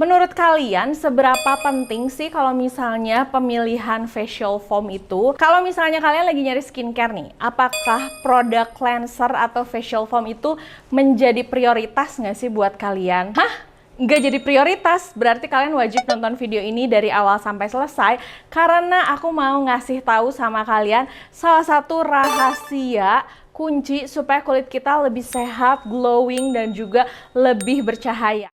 Menurut kalian, seberapa penting sih kalau misalnya pemilihan facial foam itu? Kalau misalnya kalian lagi nyari skincare nih, apakah produk cleanser atau facial foam itu menjadi prioritas nggak sih buat kalian? Hah? Nggak jadi prioritas, berarti kalian wajib nonton video ini dari awal sampai selesai karena aku mau ngasih tahu sama kalian salah satu rahasia kunci supaya kulit kita lebih sehat, glowing, dan juga lebih bercahaya.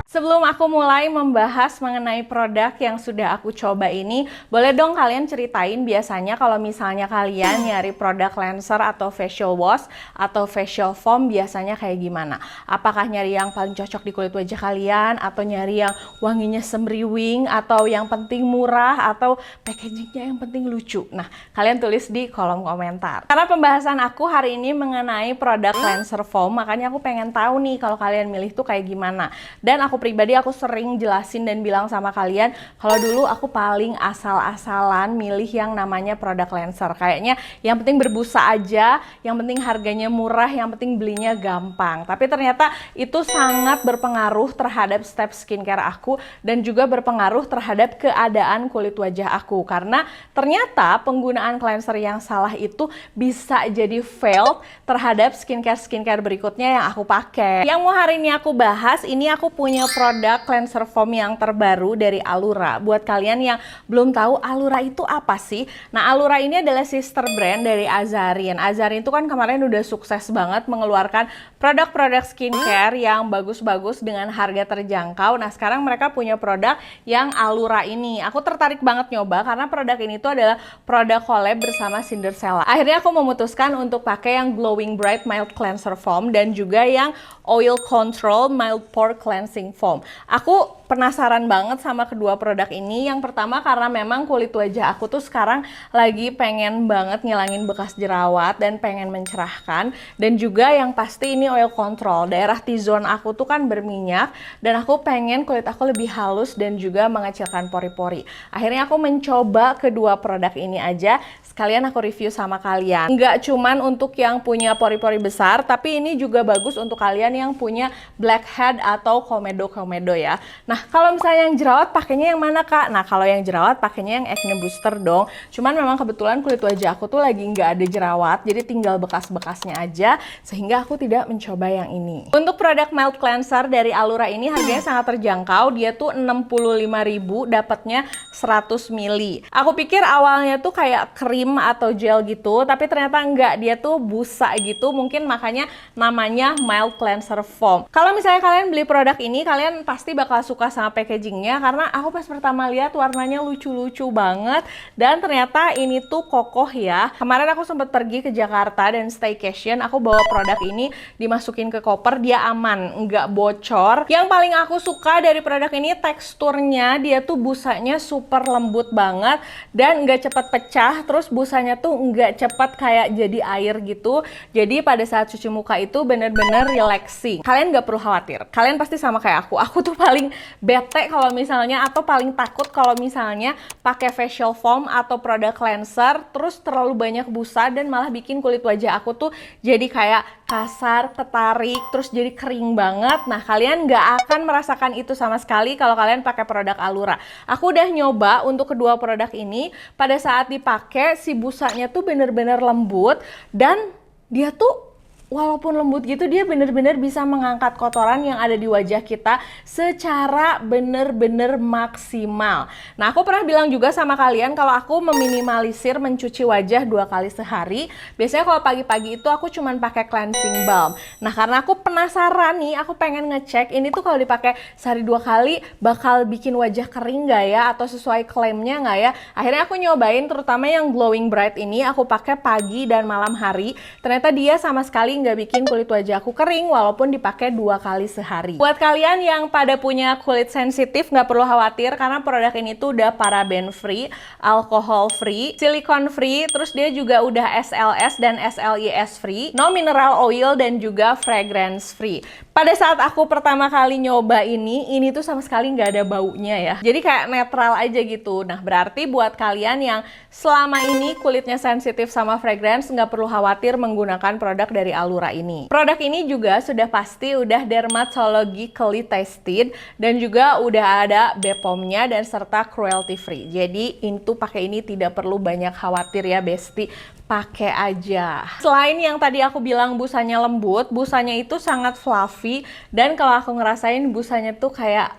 Sebelum aku mulai membahas mengenai produk yang sudah aku coba ini, boleh dong kalian ceritain biasanya kalau misalnya kalian nyari produk cleanser atau facial wash atau facial foam biasanya kayak gimana? Apakah nyari yang paling cocok di kulit wajah kalian, atau nyari yang wanginya semriwing, atau yang penting murah, atau packagingnya yang penting lucu? Nah, kalian tulis di kolom komentar. Karena pembahasan aku hari ini mengenai produk cleanser foam, makanya aku pengen tahu nih kalau kalian milih tuh kayak gimana. Dan aku pribadi aku sering jelasin dan bilang sama kalian kalau dulu aku paling asal-asalan milih yang namanya produk cleanser. Kayaknya yang penting berbusa aja, yang penting harganya murah, yang penting belinya gampang. Tapi ternyata itu sangat berpengaruh terhadap step skincare aku dan juga berpengaruh terhadap keadaan kulit wajah aku. Karena ternyata penggunaan cleanser yang salah itu bisa jadi failed terhadap skincare berikutnya yang aku pakai. Yang mau hari ini aku bahas, ini aku punya produk cleanser foam yang terbaru dari Alura. Buat kalian yang belum tahu Alura itu apa sih? Nah, Alura ini adalah sister brand dari Azarin. Azarin itu kan kemarin udah sukses banget mengeluarkan produk-produk skincare yang bagus-bagus dengan harga terjangkau. Nah, sekarang mereka punya produk yang Alura ini. Aku tertarik banget nyoba karena produk ini tuh adalah produk collab bersama Cinderella. Akhirnya aku memutuskan untuk pakai yang Glowing Bright Mild Cleanser Foam dan juga yang Oil Control Mild Pore Cleansing Foam. Aku penasaran banget sama kedua produk ini. Yang pertama karena memang kulit wajah aku tuh sekarang lagi pengen banget ngilangin bekas jerawat dan pengen mencerahkan. Dan juga yang pasti ini oil control. Daerah T-zone aku tuh kan berminyak dan aku pengen kulit aku lebih halus dan juga mengecilkan pori-pori. Akhirnya aku mencoba kedua produk ini aja. Sekalian aku review sama kalian. Nggak cuman untuk yang punya pori-pori besar, tapi ini juga bagus untuk kalian yang punya blackhead atau komedo ya. Nah, kalau misalnya yang jerawat pakainya yang mana, Kak? Nah, kalau yang jerawat pakainya yang acne booster dong. Cuman memang kebetulan kulit wajah aku tuh lagi nggak ada jerawat, jadi tinggal bekas-bekasnya aja, sehingga aku tidak mencoba yang ini. Untuk produk mild cleanser dari Alura ini harganya sangat terjangkau. Dia tuh 65.000, dapatnya 100 ml. Aku pikir awalnya tuh kayak krim atau gel gitu, tapi ternyata enggak, dia tuh busa gitu, mungkin makanya namanya mild cleanser foam. Kalau misalnya kalian beli produk ini, kalian pasti bakal suka sama packagingnya karena aku pas pertama lihat warnanya lucu-lucu banget dan ternyata ini tuh kokoh ya. Kemarin aku sempat pergi ke Jakarta dan staycation, aku bawa produk ini dimasukin ke koper, dia aman, nggak bocor. Yang paling aku suka dari produk ini teksturnya, dia tuh busanya super lembut banget dan nggak cepat pecah, terus busanya tuh nggak cepat kayak jadi air gitu. Jadi pada saat cuci muka itu bener-bener relaxing. Kalian nggak perlu khawatir, kalian pasti sama kayak aku tuh paling bete kalau misalnya atau paling takut kalau misalnya pakai facial foam atau produk cleanser terus terlalu banyak busa dan malah bikin kulit wajah aku tuh jadi kayak kasar, ketarik, terus jadi kering banget. Nah, kalian nggak akan merasakan itu sama sekali kalau kalian pakai produk Alura. Aku udah nyoba untuk kedua produk ini, pada saat dipakai si busanya tuh bener-bener lembut dan dia tuh walaupun lembut gitu, dia bener-bener bisa mengangkat kotoran yang ada di wajah kita secara bener-bener maksimal. Nah, aku pernah bilang juga sama kalian kalau aku meminimalisir mencuci wajah 2 kali sehari. Biasanya kalau pagi-pagi itu aku cuman pakai cleansing balm. Nah, karena aku penasaran nih, aku pengen ngecek ini tuh kalau dipakai sehari 2 kali bakal bikin wajah kering nggak ya, atau sesuai klaimnya nggak ya. Akhirnya aku nyobain terutama yang Glowing Bright ini, aku pakai pagi dan malam hari. Ternyata dia sama sekali sekali nggak bikin kulit wajah aku kering walaupun dipakai 2 kali sehari. Buat kalian yang pada punya kulit sensitif, nggak perlu khawatir karena produk ini tuh udah paraben free, alkohol free, silikon free, terus dia juga udah SLS dan SLIS free, no mineral oil, dan juga fragrance free. Pada saat aku pertama kali nyoba ini tuh sama sekali nggak ada baunya ya. Jadi kayak netral aja gitu. Nah, berarti buat kalian yang selama ini kulitnya sensitif sama fragrance, nggak perlu khawatir menggunakan produk dari Alura ini. Produk ini juga sudah pasti udah dermatologically tested dan juga udah ada BPOM-nya dan serta cruelty free. Jadi itu pakai ini tidak perlu banyak khawatir ya, Besti. Pakai aja. Selain yang tadi aku bilang busanya lembut, busanya itu sangat fluffy, dan kalau aku ngerasain busanya tuh kayak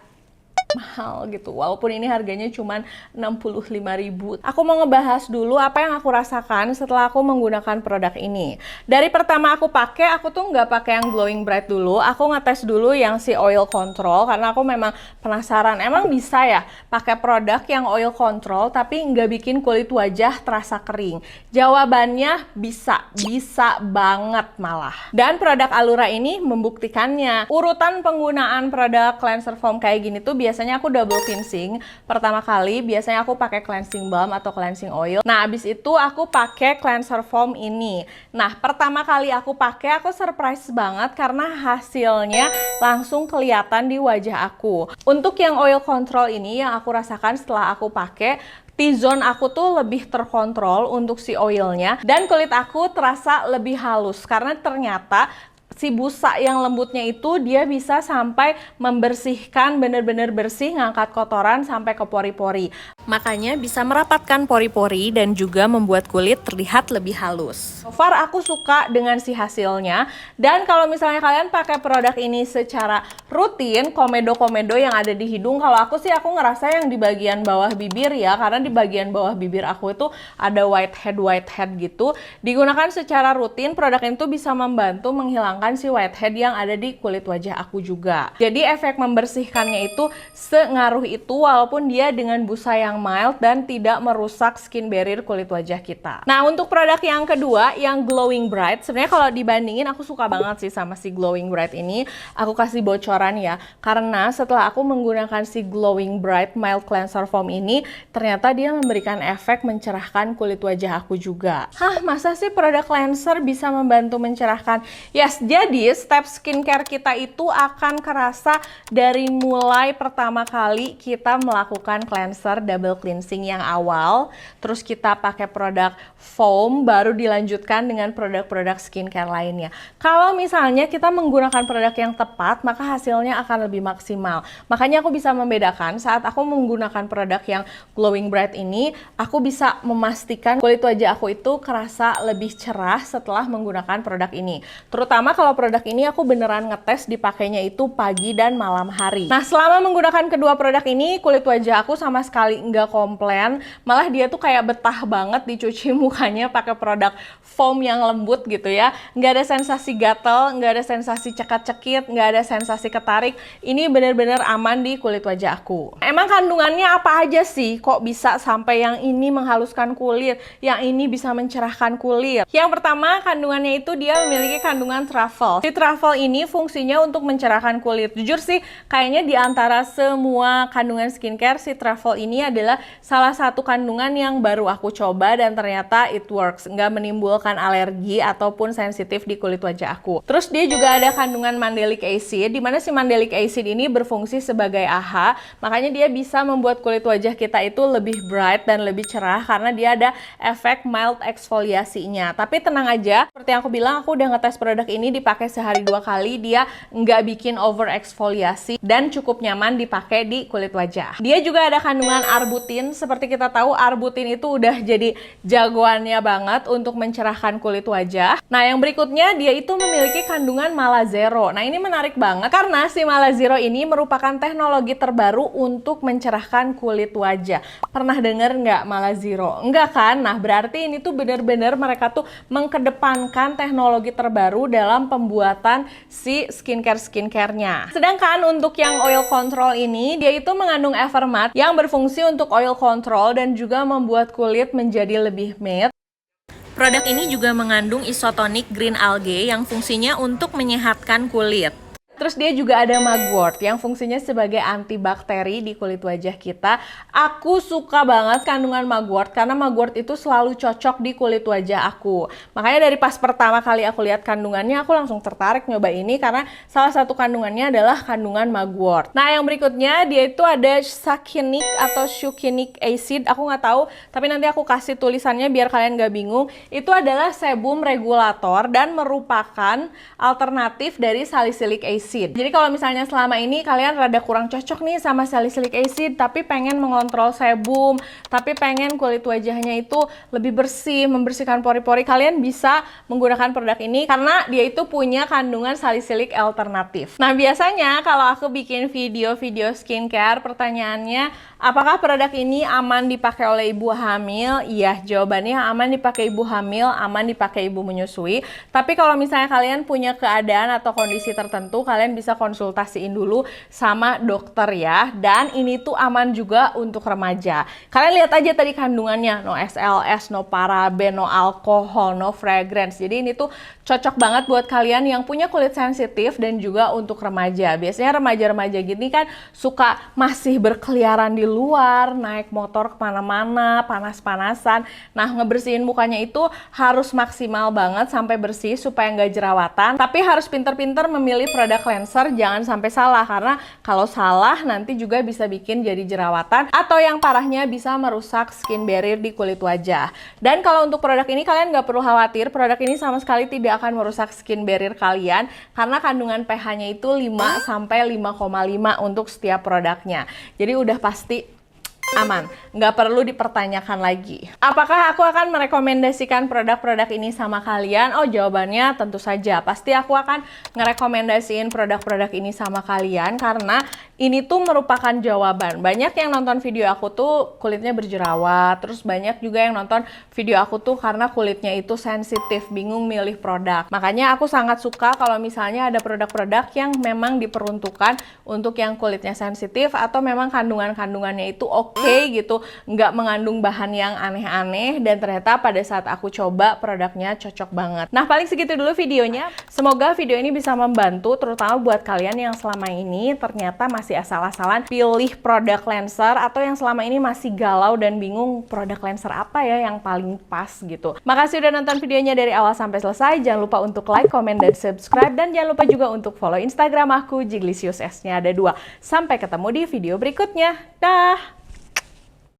mahal gitu, walaupun ini harganya cuma 65.000. Aku mau ngebahas dulu apa yang aku rasakan setelah aku menggunakan produk ini. Dari pertama aku pakai, aku tuh nggak pakai yang glowing bright dulu, aku ngetes dulu yang si oil control karena aku memang penasaran, emang bisa ya pakai produk yang oil control tapi nggak bikin kulit wajah terasa kering? Jawabannya bisa banget malah. Dan produk Alura ini membuktikannya. Urutan penggunaan produk cleanser foam kayak gini tuh biasanya aku double cleansing. Pertama kali biasanya aku pakai cleansing balm atau cleansing oil. Nah, abis itu aku pakai cleanser foam ini. Nah, pertama kali aku pakai, aku surprise banget karena hasilnya langsung kelihatan di wajah aku. Untuk yang oil control ini yang aku rasakan setelah aku pakai, T-zone aku tuh lebih terkontrol untuk si oilnya, dan kulit aku terasa lebih halus karena ternyata si busa yang lembutnya itu dia bisa sampai membersihkan, bener-bener bersih, ngangkat kotoran sampai ke pori-pori. Makanya bisa merapatkan pori-pori dan juga membuat kulit terlihat lebih halus. So far aku suka dengan si hasilnya. Dan kalau misalnya kalian pakai produk ini secara rutin, komedo-komedo yang ada di hidung, kalau aku sih aku ngerasa yang di bagian bawah bibir ya, karena di bagian bawah bibir aku itu ada whitehead gitu. Digunakan secara rutin, produk ini tuh bisa membantu menghilangkan si whitehead yang ada di kulit wajah aku juga. Jadi efek membersihkannya itu sengaruh itu walaupun dia dengan busa yang mild dan tidak merusak skin barrier kulit wajah kita. Nah, untuk produk yang kedua yang glowing bright, sebenarnya kalau dibandingin aku suka banget sih sama si glowing bright ini. Aku kasih bocoran ya, karena setelah aku menggunakan si glowing bright mild cleanser foam ini, ternyata dia memberikan efek mencerahkan kulit wajah aku juga. Hah, masa sih produk cleanser bisa membantu mencerahkan? Yes, jadi step skincare kita itu akan kerasa dari mulai pertama kali kita melakukan cleanser double cleansing yang awal, terus kita pakai produk foam, baru dilanjutkan dengan produk-produk skincare lainnya. Kalau misalnya kita menggunakan produk yang tepat, maka hasilnya akan lebih maksimal. Makanya aku bisa membedakan saat aku menggunakan produk yang glowing bright ini, aku bisa memastikan kulit wajah aku itu kerasa lebih cerah setelah menggunakan produk ini. Terutama kalau produk ini aku beneran ngetes dipakainya itu pagi dan malam hari. Nah, selama menggunakan kedua produk ini, kulit wajah aku sama sekali nggak komplain, malah dia tuh kayak betah banget dicuci mukanya pakai produk foam yang lembut gitu ya. Nggak ada sensasi gatel, nggak ada sensasi cekat-cekit, nggak ada sensasi ketarik. Ini bener-bener aman di kulit wajah aku. Emang kandungannya apa aja sih? Kok bisa sampai yang ini menghaluskan kulit, yang ini bisa mencerahkan kulit? Yang pertama, kandungannya itu dia memiliki kandungan truffle. Si truffle ini fungsinya untuk mencerahkan kulit. Jujur sih, kayaknya di antara semua kandungan skincare, si truffle ini adalah salah satu kandungan yang baru aku coba dan ternyata it works. Nggak menimbulkan alergi ataupun sensitif di kulit wajah aku. Terus dia juga ada kandungan mandelic acid, di mana si mandelic acid ini berfungsi sebagai AHA. Makanya dia bisa membuat kulit wajah kita itu lebih bright dan lebih cerah karena dia ada efek mild eksfoliasinya. Tapi tenang aja, seperti yang aku bilang, aku udah ngetes produk ini dipakai sehari 2 kali, dia nggak bikin over eksfoliasi dan cukup nyaman dipakai di kulit wajah. Dia juga ada kandungan arbutin. Seperti kita tahu, arbutin itu udah jadi jagoannya banget untuk mencerahkan kulit wajah. Nah, yang berikutnya dia itu memiliki kandungan Malazero. Nah, ini menarik banget karena si Malazero ini merupakan teknologi terbaru untuk mencerahkan kulit wajah. Pernah denger nggak Malazero? Enggak kan? Nah, berarti ini tuh bener-bener mereka tuh mengkedepankan teknologi terbaru dalam pembuatan si skincare-nya. Sedangkan untuk yang oil control ini, dia itu mengandung Evermatte yang berfungsi untuk oil control dan juga membuat kulit menjadi lebih matte. Produk ini juga mengandung isotonic green algae yang fungsinya untuk menyehatkan kulit. Terus dia juga ada mugwort yang fungsinya sebagai antibakteri di kulit wajah kita. Aku suka banget kandungan mugwort karena mugwort itu selalu cocok di kulit wajah aku. Makanya dari pas pertama kali aku lihat kandungannya, aku langsung tertarik nyoba ini karena salah satu kandungannya adalah kandungan mugwort. Nah, yang berikutnya dia itu ada succinic atau succinic acid. Aku nggak tahu, tapi nanti aku kasih tulisannya biar kalian nggak bingung. Itu adalah sebum regulator dan merupakan alternatif dari salicylic acid. Jadi kalau misalnya selama ini kalian rada kurang cocok nih sama salicylic acid, tapi pengen mengontrol sebum, tapi pengen kulit wajahnya itu lebih bersih, membersihkan pori-pori, kalian bisa menggunakan produk ini karena dia itu punya kandungan salicylic alternatif. Nah, biasanya kalau aku bikin video-video skincare, pertanyaannya, apakah produk ini aman dipakai oleh ibu hamil? Iya, jawabannya aman dipakai ibu hamil, aman dipakai ibu menyusui. Tapi kalau misalnya kalian punya keadaan atau kondisi tertentu, kalian bisa konsultasiin dulu sama dokter ya. Dan ini tuh aman juga untuk remaja. Kalian lihat aja tadi kandungannya, no SLS, no paraben, no alkohol, no fragrance. Jadi ini tuh cocok banget buat kalian yang punya kulit sensitif dan juga untuk remaja. Biasanya remaja-remaja gini kan suka masih berkeliaran di luar, naik motor kemana-mana, panas-panasan. Nah, ngebersihin mukanya itu harus maksimal banget sampai bersih supaya nggak jerawatan. Tapi harus pinter-pinter memilih produk cleanser, jangan sampai salah. Karena kalau salah nanti juga bisa bikin jadi jerawatan atau yang parahnya bisa merusak skin barrier di kulit wajah. Dan kalau untuk produk ini kalian nggak perlu khawatir, produk ini sama sekali tidak akan merusak skin barrier kalian karena kandungan pH-nya itu 5 sampai 5,5 untuk setiap produknya. Jadi udah pasti aman, nggak perlu dipertanyakan lagi. Apakah aku akan merekomendasikan produk-produk ini sama kalian? Oh, jawabannya tentu saja. Pasti aku akan ngerekomendasiin produk-produk ini sama kalian karena ini tuh merupakan jawaban. Banyak yang nonton video aku tuh kulitnya berjerawat, terus banyak juga yang nonton video aku tuh karena kulitnya itu sensitif, bingung milih produk. Makanya aku sangat suka kalau misalnya ada produk-produk yang memang diperuntukkan untuk yang kulitnya sensitif atau memang kandungan-kandungannya itu oke gitu, nggak mengandung bahan yang aneh-aneh, dan ternyata pada saat aku coba produknya cocok banget. Nah, paling segitu dulu videonya. Semoga video ini bisa membantu terutama buat kalian yang selama ini ternyata masih asal-asalan pilih produk cleanser atau yang selama ini masih galau dan bingung produk cleanser apa ya yang paling pas gitu. Makasih udah nonton videonya dari awal sampai selesai. Jangan lupa untuk like, comment, dan subscribe, dan jangan lupa juga untuk follow Instagram aku, Jiglisius S-nya ada 2. Sampai ketemu di video berikutnya. Dah!